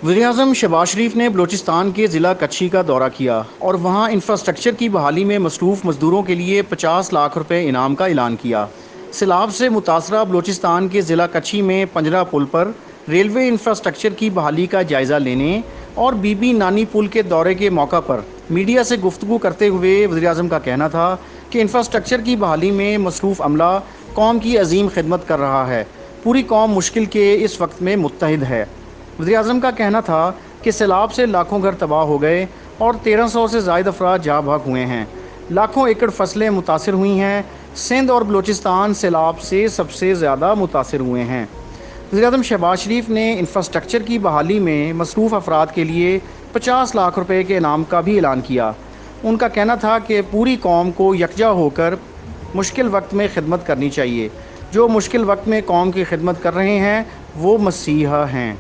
वज़ीर-ए-आज़म शहबाज शरीफ ने बलूचिस्तान के ज़िला कच्छी का दौरा किया और वहाँ इंफ्रास्ट्रक्चर की बहाली में मसरूफ़ मज़दूरों के लिए 50 लाख रुपए इनाम का ऐलान किया। सैलाब से मुतासरा बलूचिस्तान के ज़िला कच्छी में पंजरा पुल पर रेलवे इंफ्रास्ट्रक्चर की बहाली का जायज़ा लेने और बीबी नानी पुल के दौरे के मौका पर मीडिया से गुफ्तगू करते हुए वज़ीर-ए-आज़म का कहना था कि इंफ्रास्ट्रक्चर की बहाली में मसरूफ़ अमला कौम की अजीम खिदमत कर रहा है। पूरी कौम मुश्किल के इस वक्त में मुत्तहिद है। वज़ीर-ए-आज़म का कहना था कि सैलाब से लाखों घर तबाह हो गए और 1300 से ज़ायद अफराद जाँ भाग हुए हैं। लाखों एकड़ फसलें मुतासिर हुई हैं। सिंध और बलूचिस्तान सैलाब से सबसे ज़्यादा मुतासिर हुए हैं। वज़ीर-ए-आज़म शहबाज शरीफ ने इंफ्रास्ट्रक्चर की बहाली में मसरूफ़ अफराद के लिए 50 लाख रुपए के इनाम का भी ऐलान किया। उनका कहना था कि पूरी कौम को यकजा होकर मुश्किल वक्त में खिदमत करनी चाहिए। जो मुश्किल वक्त में कौम की खिदमत कर रहे हैं वो मसीहा हैं।